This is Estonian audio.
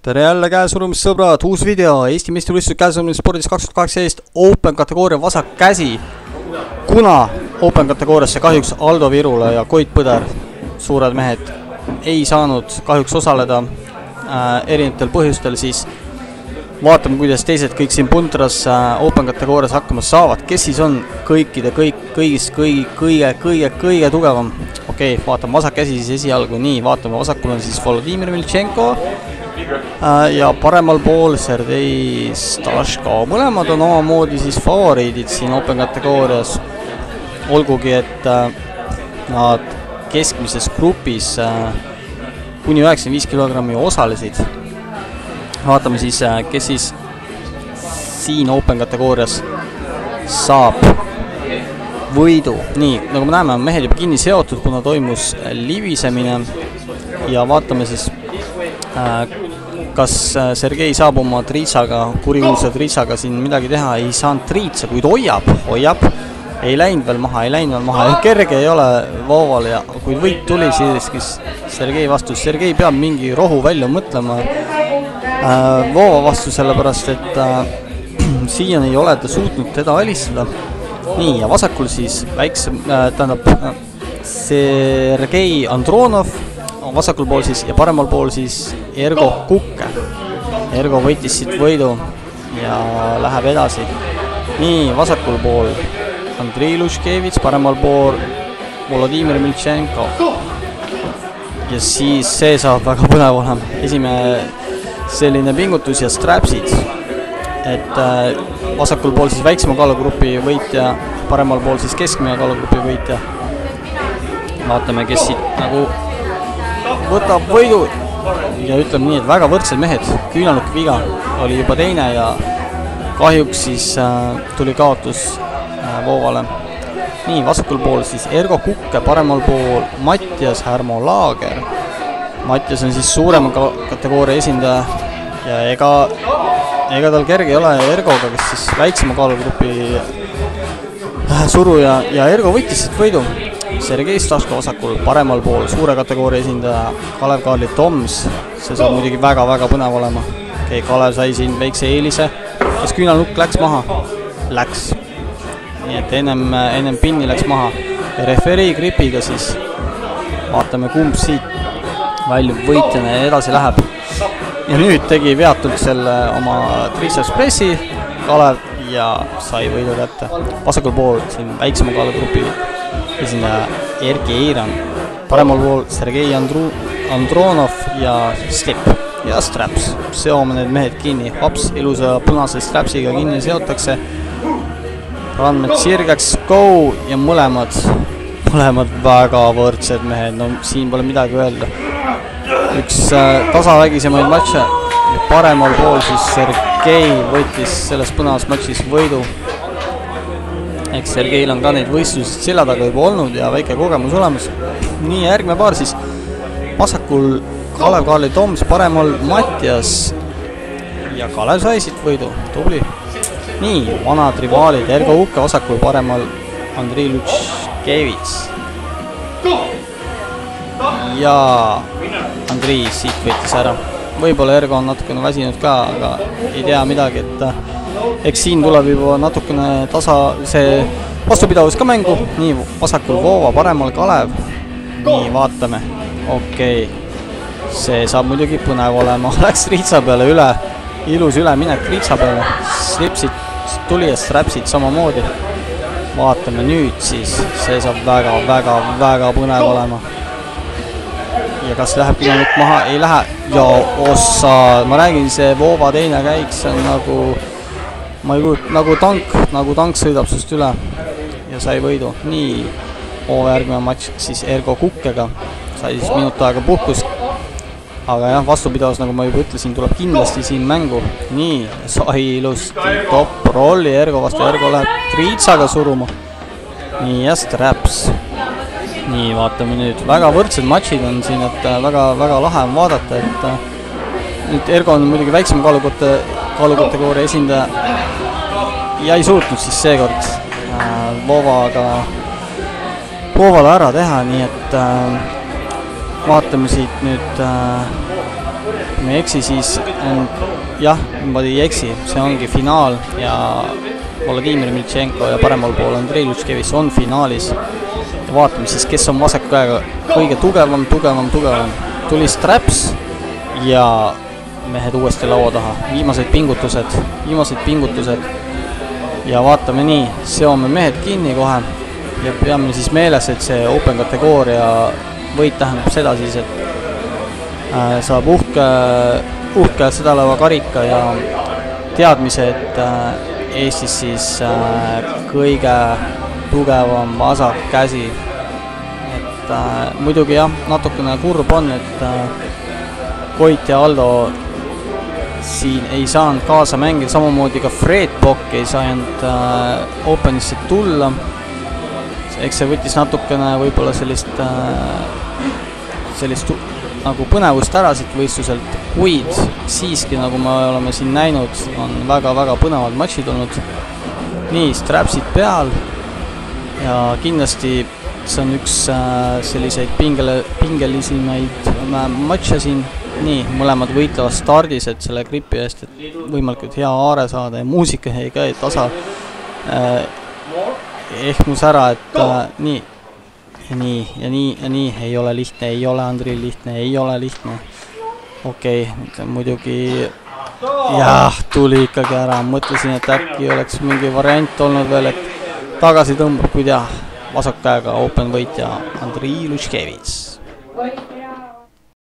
tere jälle käesurumissõbrad, uus video Eesti meistrivõistlused käesurumspordis 2018 Open kategooria vasak käsi. Kuna Open kategooriasse kahjuks Aldo Virula ja Koit Põder, suured mehed, ei saanud kahjuks osaleda erinevatel põhjustel, siis vaatame, kuidas teised kõik siin puntras Open kategoorias hakkama saavad. Kes siis on kõigist kõige tugevam? Okei, vaatame vasak käsi siis esialgu. Nii, vaatame, vasakul on siis Volodymyr Milchenko ja paremal pool Sergei Stashko. Mõlemad on omamoodi siis favoriidid siin Open kategoorias. Olgugi, et nad keskmises grupis kuni 95 kilogrammi osalesid. Vaatame siis, kes siis siin Open kategoorias saab võidu. Nii, nagu me näeme, on mehed juba kinni seotud, kuna toimus libisemine. Ja vaatame siis, kas Sergei saab oma triitsaga, kurikuulsa triitsaga siin midagi teha. Ei saanud triitsa, kuid hoiab. Ei läinud veel maha. Kerge ei ole Vooval ja kui võit tuli, siis Sergei vastus. Sergei peab mingi rohu välja mõtlema Voova vastu, sellepärast, et siiani ei ole ta suutnud teda alistada. Nii, ja vasakul siis Sergei Andronov, vasakul pool siis ja paremal pool siis Ergo Kukke. Ergo võitis siit võidu ja läheb edasi. Nii, vasakul pool Andrei Luškevits, paremal pool Volodymyr Milchenko. Ja siis see saab väga põnev olema. Esimene selline pingutus ja strapsid. Et vasakul pool siis väiksema kaalugrupi võitja, paremal pool siis keskmine kaalugrupi võitja. Vaatame, kes siit nagu võtab võidu ja ütleme nii, et väga võrdsed mehed. Küünaluk viga oli juba teine ja kahjuks siis tuli kaotus Voovale. Nii, vasakul pool siis Ergo Kukke, paremal pool Mattias Härmo Laager. Mattias on siis suurema kategooria esindaja ja ega tal kerge ei ole Ergoga, kes siis väiksema kaalugrupi suruja ja Ergo võttis siit võidu. Sergei Stashko vasakul, paremal pool suure kategooria esindaja Kalev Toms. See saab muidugi väga põnev olema. Okei, Kalev sai siin väikse eelise. Kas küünalnukk läks maha? Läks. Nii et ennem pinni läks maha. Ja referii gripiga siis vaatame, kumb siit väljub võitjana ja edasi läheb. Ja nüüd tegi veatult selle oma triceps pressi Kalev ja sai võidu kätte. Vasakul pool siin väiksema kaalugrupi esindaja Erki Eiran. Paremal pool Sergei Andronov ja Slip ja straps. Seome need mehed kinni. Hops, ilusa punase strapsiga kinni seotakse. Ranmed sirgeks, go ja mõlemad väga võrdsed mehed. No siin pole midagi öelda. Üks tasavägisemaid matše. Paremal pool siis Sergei võttis selles põnevas matšis võidu. Eks Sergeil on ka neid võistlusid selja taga juba olnud ja väike kogemus olemas. Nii, järgmine paar siis vasakul Kalev Toms, paremal Mattias ja Kalev sai siit võidu. Tubli. Nii, vanad rivaalid Ergo Kukke vasakul, paremal Andrei Luškevits. Ja Andrei siit võttis ära. Võib-olla Ergo on natukene väsinud ka, aga ei tea midagi, et eks siin tuleb juba natukene see vastupidavus ka mängu. Nii, vasakul Voova, paremal Kalev. Nii, vaatame. Okei. See saab muidugi põnev olema. Läks riitsa peale üle. Ilus üleminek riitsa peale. Slipsid tuli ja strapsid samamoodi. Vaatame nüüd siis. See saab väga põnev olema. Ja kas läheb küünalnukk maha? Ei lähe. Ja ossa. Ma räägin, see Voova teine käik, see on nagu tank sõidab sust üle ja sai võidu. Nii, järgmine matš siis Ergo Kukkega. Sai siis minut aega puhkust. Aga jah, vastupidavus, nagu ma juba ütlesin, tuleb kindlasti siin mängu. Nii, sai ilusti top rolli Ergo vastu. Ergo läheb triitsaga suruma. Nii, ja straps. Nii, vaatame nüüd. Väga võrdsed matšid on siin, et väga lahe on vaadata, et nüüd Ergo on muidugi väiksem kaalukategooria esindaja ja ei suutnud siis seekord Voovale ära teha, nii et vaatame siit nüüd kui me ei eksi, siis on jah, ma ei eksi, see ongi finaal ja Vladimir Miltšenko ja paremal pool Andrei Lutškevis on finaalis. Ja vaatame siis, kes on vasaku käega kõige tugevam. Tuli straps ja mehed uuesti laua taha. Viimased pingutused. Ja vaatame nii, seome mehed kinni kohe ja peame siis meeles, et see open kategooria võit tähendab seda siis, et saab uhke sedaleva karika ja teadmise, et Eestis siis kõige tugevam vasak käsi. Et muidugi jah, natukene kurb on, et Koit ja Aldo siin ei saanud kaasa mängida, samamoodi ka Fred Bock ei saanud Openisse tulla. Eks see võttis natukene võib-olla sellist nagu põnevust ära siit võistluselt, kuid siiski, nagu me oleme siin näinud, on väga-väga põnevad matšid olnud. Nii, strapsid peal ja kindlasti see on üks selliseid pingelisimaid matše siin. Nii, mõlemad võitlevad stardis, et selle gripi eest, et võimalikult hea aare saada ja muusika jäi ka tasa ehmus ära, et nii, ei ole lihtne, ei ole Andrei lihtne, ei ole lihtne. Okei, muidugi jah, tuli ikkagi ära, mõtlesin, et äkki oleks mingi variant olnud veel, et tagasi tõmbab, kuid jah, vasak käega open võitja Andrei Lutškevits.